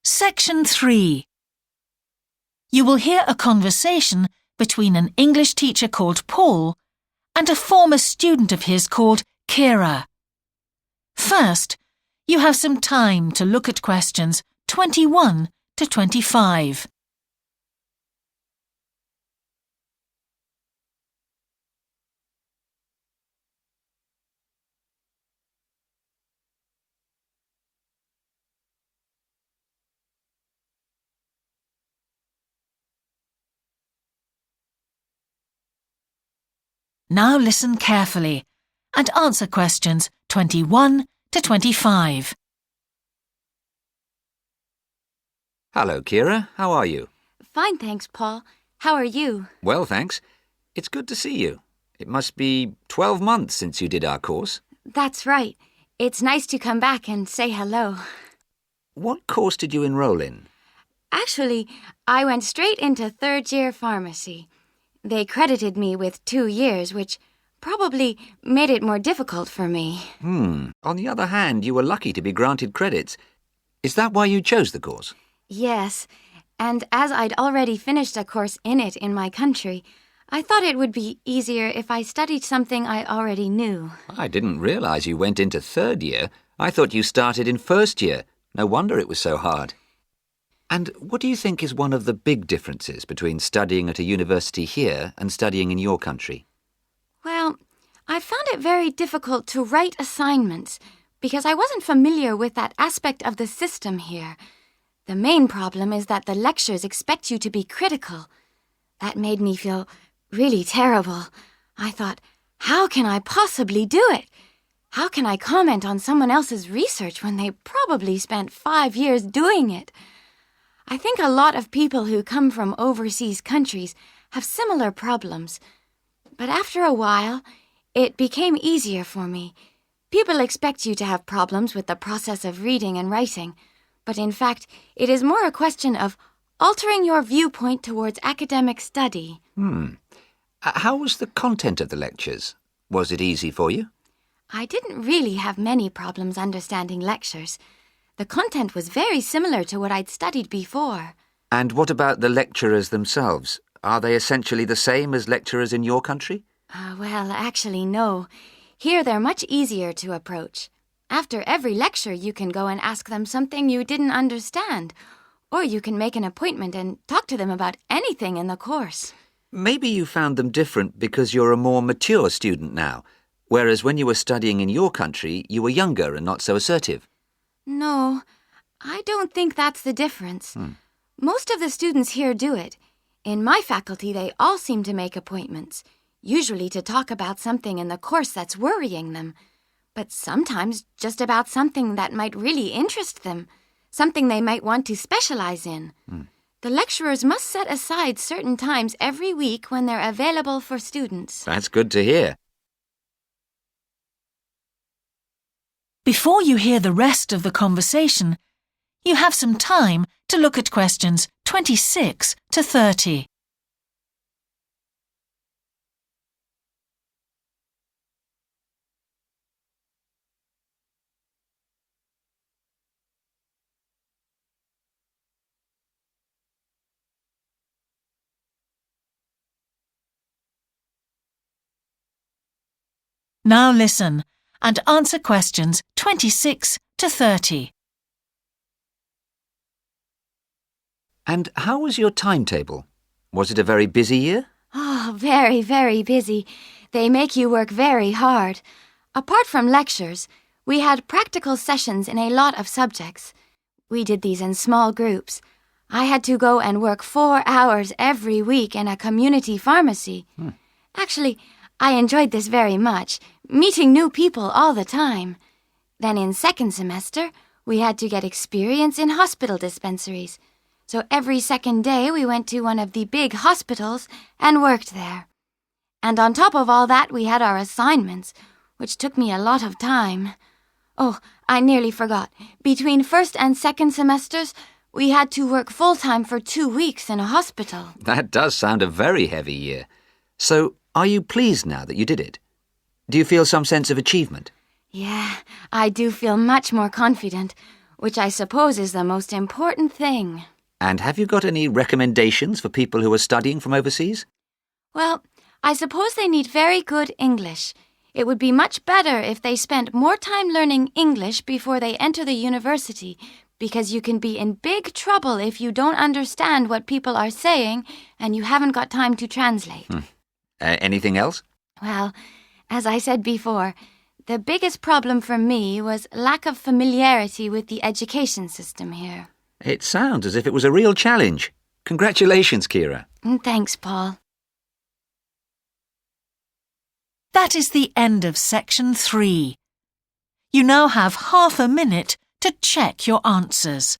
Section 3. You will hear a conversation between an English teacher called Paul and a former student of his called Kira. First, you have some time to look at questions 21 to 25. Now listen carefully and answer questions 21 to 25. Hello, Kira. How are you? Fine, thanks, Paul. How are you? Well, thanks. It's good to see you. It must be 12 months since you did our course. That's right. It's nice to come back and say hello. What course did you enroll in? Actually, I went straight into third-year pharmacy. They credited me with 2 years, which probably made it more difficult for me. On the other hand, you were lucky to be granted credits. Is that why you chose the course? Yes, and as I'd already finished a course in it in my country, I thought it would be easier if I studied something I already knew. I didn't realize you went into third year. I thought you started in first year. No wonder it was so hard. And what do you think is one of the big differences between studying at a university here and studying in your country? Well, I found it very difficult to write assignments because I wasn't familiar with that aspect of the system here. The main problem is that the lectures expect you to be critical. That made me feel really terrible. I thought, how can I possibly do it? How can I comment on someone else's research when they probably spent 5 years doing it? I think a lot of people who come from overseas countries have similar problems. But after a while, it became easier for me. People expect you to have problems with the process of reading and writing, but in fact, it is more a question of altering your viewpoint towards academic study. How was the content of the lectures? Was it easy for you? I didn't really have many problems understanding lectures. The content was very similar to what I'd studied before. And what about the lecturers themselves? Are they essentially the same as lecturers in your country? Well, actually, no. Here they're much easier to approach. After every lecture, you can go and ask them something you didn't understand, or you can make an appointment and talk to them about anything in the course. Maybe you found them different because you're a more mature student now, whereas when you were studying in your country, you were younger and not so assertive. No, I don't think that's the difference. Most of the students here do it. In my faculty, they all seem to make appointments, usually to talk about something in the course that's worrying them, but sometimes just about something that might really interest them, something they might want to specialize in. The lecturers must set aside certain times every week when they're available for students. That's good to hear. Before you hear the rest of the conversation, you have some time to look at questions 26 to 30. Now listen and answer questions 26 to 30. And how was your timetable? Was it a very busy year? Oh, very, very busy. They make you work very hard. Apart from lectures, we had practical sessions in a lot of subjects. We did these in small groups. I had to go and work 4 hours every week in a community pharmacy. Actually, I enjoyed this very much, meeting new people all the time. Then in second semester, we had to get experience in hospital dispensaries. So every second day we went to one of the big hospitals and worked there. And on top of all that, we had our assignments, which took me a lot of time. Oh, I nearly forgot. Between first and second semesters, we had to work full-time for 2 weeks in a hospital. That does sound a very heavy year. So, are you pleased now that you did it? Do you feel some sense of achievement? Yeah, I do feel much more confident. which I suppose is the most important thing. And have you got any recommendations for people who are studying from overseas? Well, I suppose they need very good English. It would be much better if they spent more time learning English before they enter the university, because you can be in big trouble if you don't understand what people are saying and you haven't got time to translate. Anything else? Well, as I said before, the biggest problem for me was lack of familiarity with the education system here. It sounds as if it was a real challenge. Congratulations, Kira. Thanks, Paul. That is the end of section 3. You now have half a minute to check your answers.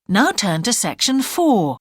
Now turn to section 4.